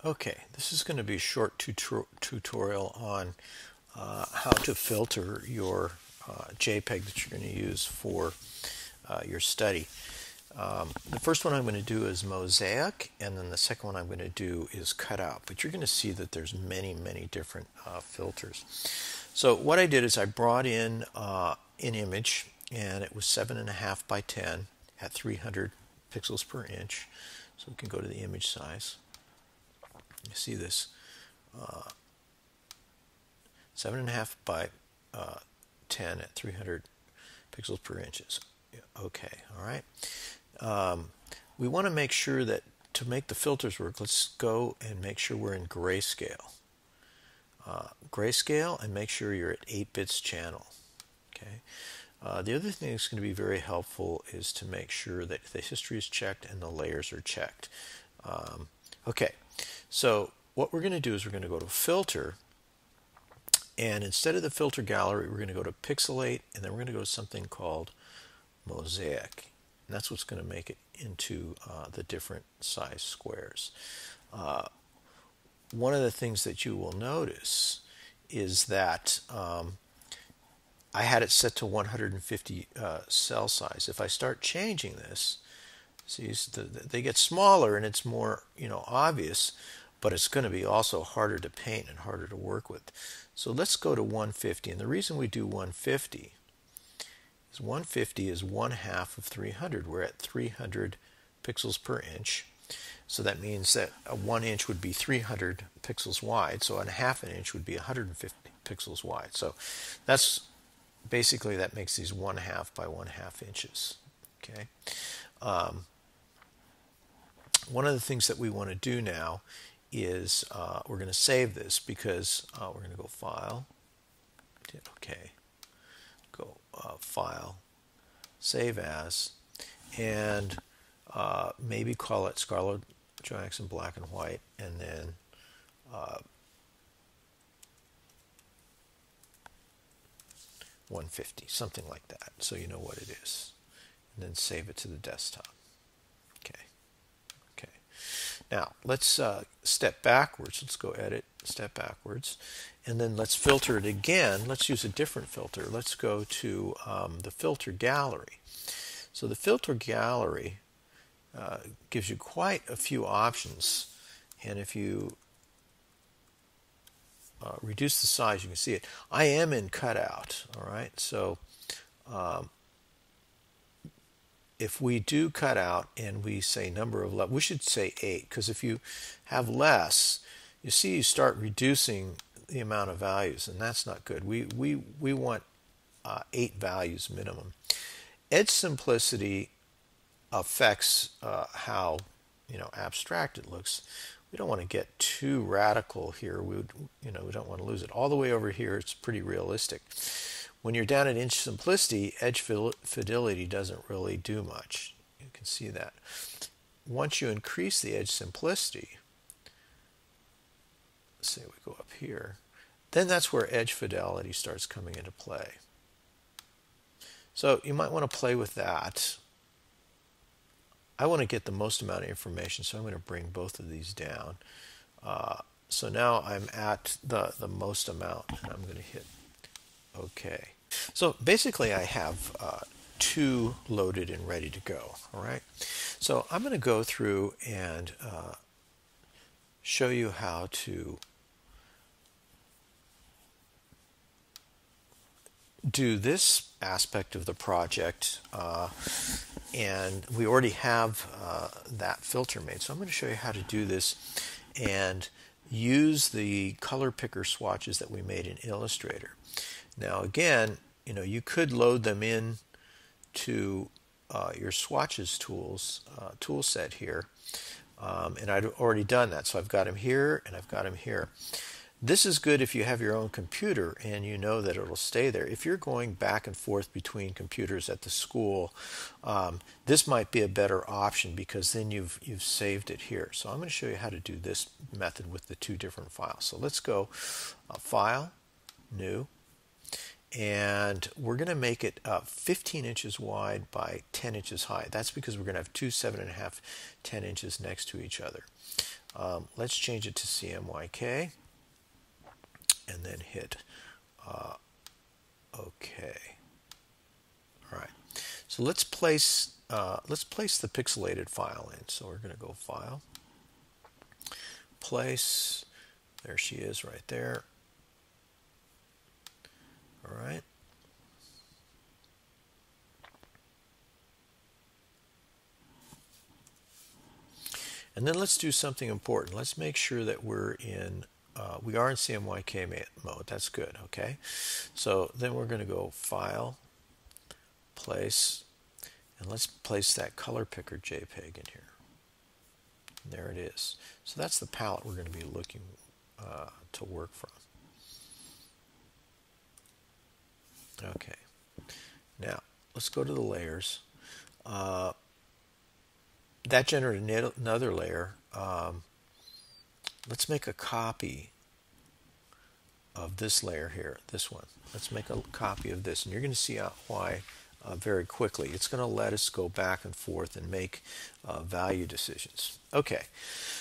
Okay, this is going to be a short tutorial on how to filter your JPEG that you're going to use for your study. The first one I'm going to do is mosaic, and then the second one I'm going to do is cutout. But you're going to see that there's many different filters. So what I did is I brought in an image, and it was 7.5 by 10 at 300 pixels per inch. So we can go to the image size. You see this 7.5 by 10 at 300 pixels per inches. Okay, all right. We want to make sure that to make the filters work, let's go and make sure we're in grayscale. Grayscale, and make sure you're at 8 bits channel. Okay. The other thing that's going to be very helpful is to make sure that the history is checked and the layers are checked. Okay, so what we're going to do is we're going to go to Filter, and instead of the Filter Gallery, we're going to go to Pixelate, and then we're going to go to something called Mosaic. And that's what's going to make it into the different size squares. One of the things that you will notice is that I had it set to 150 cell size. If I start changing this, see, they get smaller and it's more, obvious, but it's going to be also harder to paint and harder to work with. So let's go to 150, and the reason we do 150 is 150 is 1/2 of 300. We're at 300 pixels per inch. So that means that a 1 inch would be 300 pixels wide, so a 1/2 inch would be 150 pixels wide. So that's basically, that makes these 1/2 by 1/2 inches. Okay. One of the things that we want to do now is we're going to save this, because we're going to go File, okay, go File, Save As, and maybe call it Scarlett Johansson Black and White, and then 150, something like that, so you know what it is, and then save it to the desktop. Okay. Now let's step backwards. Let's go Edit, Step Backwards, and then let's filter it again. Let's use a different filter. Let's go to the Filter Gallery. So the Filter Gallery gives you quite a few options, and if you reduce the size, you can see it. I am in cutout, all right? So if we do cutout and we say number of levels, we should say 8, because if you have less, you see you start reducing the amount of values, and that's not good. We want 8 values minimum. Edge simplicity affects how abstract it looks. We don't want to get too radical here. We don't want to lose it. All the way over here, it's pretty realistic. When you're down at inch simplicity, edge fidelity doesn't really do much. You can see that. Once you increase the edge simplicity, say we go up here, then that's where edge fidelity starts coming into play. So you might want to play with that. I want to get the most amount of information, so I'm going to bring both of these down. So now I'm at the most amount, and I'm going to hit OK. So basically I have 2 loaded and ready to go. All right. So I'm going to go through and show you how to do this aspect of the project, and we already have that filter made. So I'm going to show you how to do this and use the color picker swatches that we made in Illustrator. Now again, you could load them in to your swatches tool set here, and I'd already done that. So I've got them here and I've got them here. This is good if you have your own computer and you know that it'll stay there. If you're going back and forth between computers at the school, this might be a better option, because then you've saved it here. So I'm going to show you how to do this method with the 2 different files. So let's go File, New, and we're going to make it 15 inches wide by 10 inches high. That's because we're going to have 2 7.5 10 inches next to each other. Let's change it to CMYK and then hit OK. All right. So let's place the pixelated file in. So we're going to go File, Place. There she is right there. All right. And then let's do something important. Let's make sure that we are in CMYK mode. That's good, okay? So then we're going to go File, Place, and let's place that color picker JPEG in here. And there it is. So that's the palette we're going to be looking to work from. Okay. Now, let's go to the layers. That generated another layer. Let's make a copy of this layer here, this one. Let's make a copy of this, and you're going to see why very quickly. It's going to let us go back and forth and make value decisions. Okay,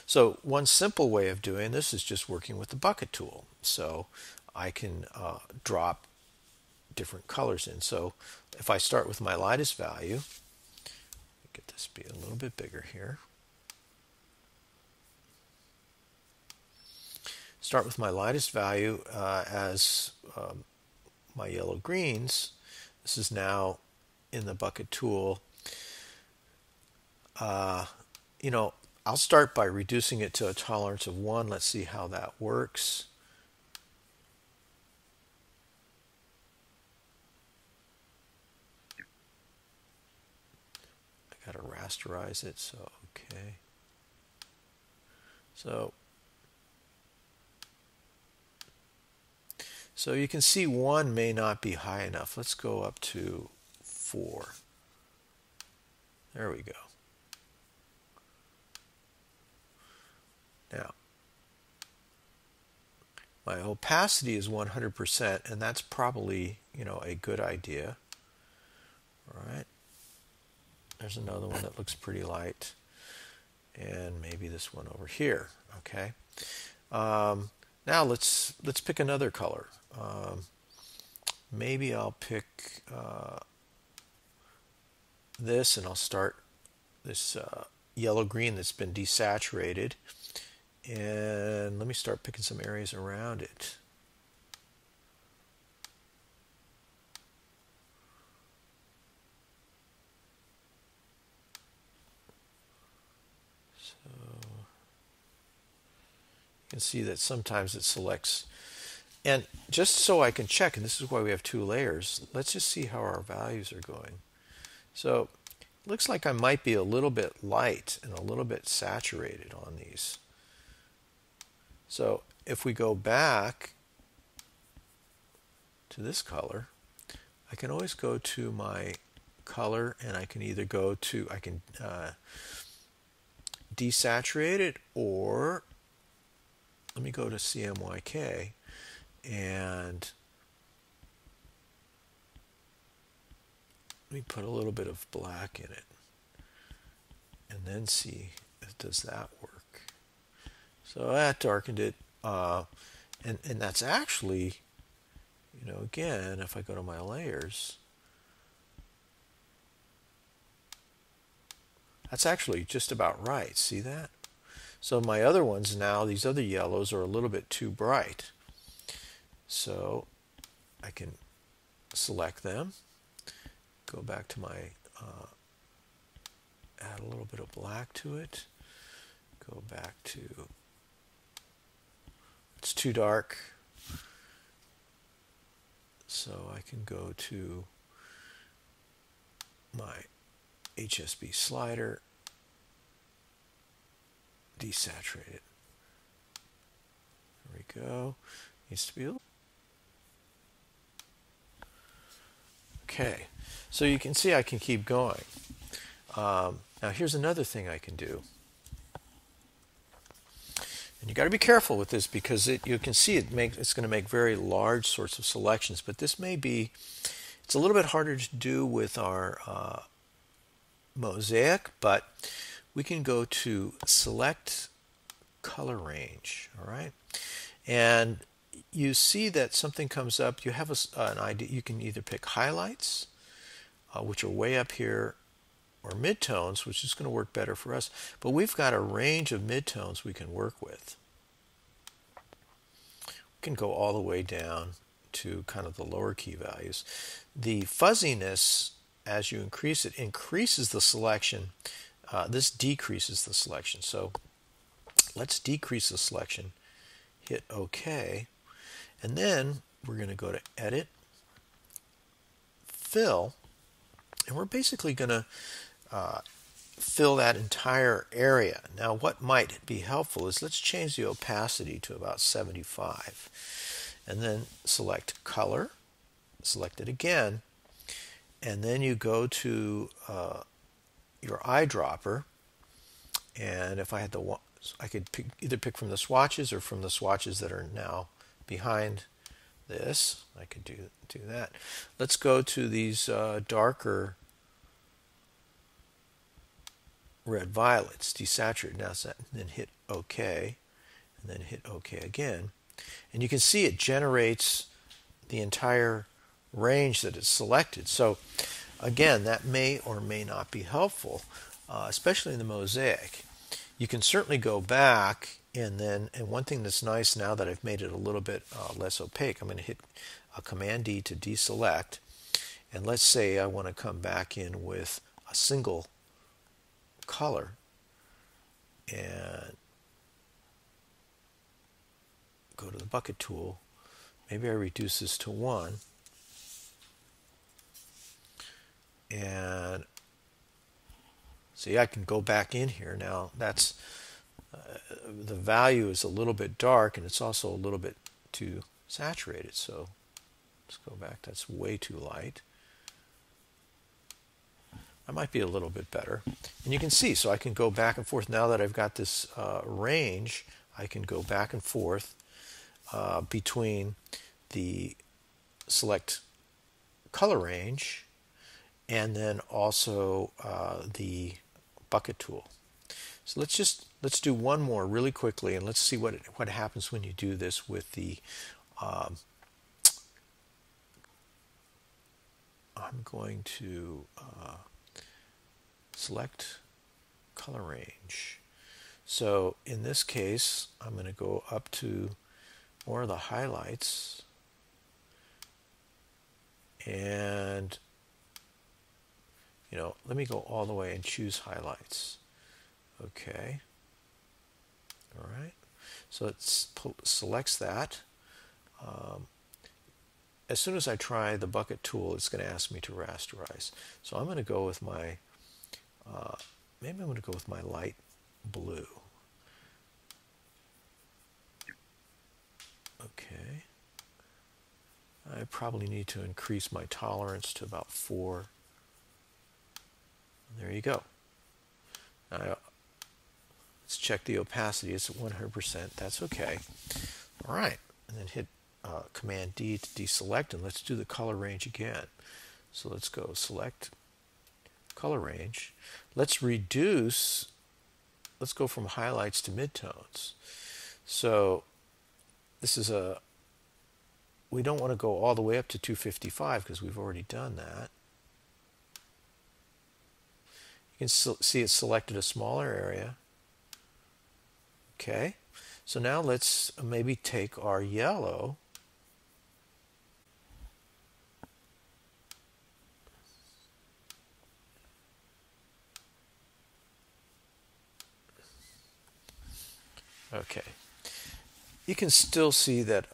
so one simple way of doing this is just working with the bucket tool. So I can drop different colors in. So if I start with my lightest value, get this be a little bit bigger here. Start with my lightest value as my yellow greens. This is now in the bucket tool. You know, I'll start by reducing it to a tolerance of 1. Let's see how that works. I gotta rasterize it, so okay. So you can see 1 may not be high enough. Let's go up to 4. There we go. Now, my opacity is 100%, and that's probably, you know, a good idea. All right. There's another one that looks pretty light, and maybe this one over here. Okay. Now let's pick another color. Maybe I'll pick this, and I'll start this yellow-green that's been desaturated. And let me start picking some areas around it. So you can see that sometimes it selects. And just so I can check, and this is why we have 2 layers, let's just see how our values are going. So it looks like I might be a little bit light and a little bit saturated on these. So if we go back to this color, I can always go to my color, and I can either go to, I can desaturate it, or let me go to CMYK and let me put a little bit of black in it and then see if does that work. So that darkened it, and that's actually, you know, again, if I go to my layers, that's actually just about right. See that? So my other ones now, these other yellows are a little bit too bright. So I can select them, go back to my, add a little bit of black to it, go back to, it's too dark, so I can go to my HSB slider, desaturate it. There we go. Needs to be a little. Okay, so you can see I can keep going. Now here's another thing I can do. And you got to be careful with this because you can see it's going to make very large sorts of selections, but this may be, it's a little bit harder to do with our mosaic, but we can go to Select color range. All right, and you see that something comes up. You have an idea. You can either pick highlights, which are way up here, or midtones, which is going to work better for us. But we've got a range of midtones we can work with. We can go all the way down to kind of the lower key values. The fuzziness, as you increase it, increases the selection. This decreases the selection. So let's decrease the selection, hit OK, and then we're going to go to Edit, Fill, and we're basically going to fill that entire area. Now what might be helpful is let's change the opacity to about 75, and then select Color, select it again, and then you go to your eyedropper, and if I had the I could either pick from the swatches or from the swatches that are now behind this. I could do that. Let's go to these darker red violets, desaturate now, and then hit OK, and then hit OK again. And you can see it generates the entire range that it's selected. So again, that may or may not be helpful, especially in the mosaic. You can certainly go back, and one thing that's nice now that I've made it a little bit less opaque, I'm going to hit Command D to deselect, and let's say I want to come back in with a single color, and go to the bucket tool. Maybe I reduce this to 1, and see, I can go back in here now. That's the value is a little bit dark, and it's also a little bit too saturated. So let's go back. That's way too light. I might be a little bit better. And you can see, so I can go back and forth. Now that I've got this range, I can go back and forth between the select color range and then also the bucket tool. So let's do one more really quickly, and let's see what happens when you do this with the I'm going to select color range. So in this case, I'm going to go up to more of the highlights, and let me go all the way and choose highlights. Okay. All right. So it selects that. As soon as I try the bucket tool, it's going to ask me to rasterize. So I'm going to go with my maybe I'm going to go with my light blue. Okay. I probably need to increase my tolerance to about 4. There you go. Now, let's check the opacity. It's at 100%. That's okay. All right. And then hit Command D to deselect, and let's do the color range again. So let's go select color range. Let's reduce. Let's go from highlights to midtones. So this is we don't want to go all the way up to 255 because we've already done that. You can see it selected a smaller area. Okay, so now let's maybe take our yellow okay. You can still see that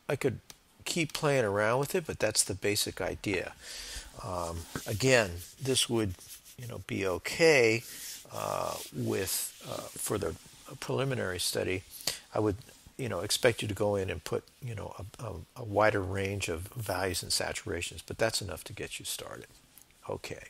I could keep playing around with it, but that's the basic idea. Again, this would be okay for the preliminary study. I would expect you to go in and put a wider range of values and saturations, but that's enough to get you started. Okay.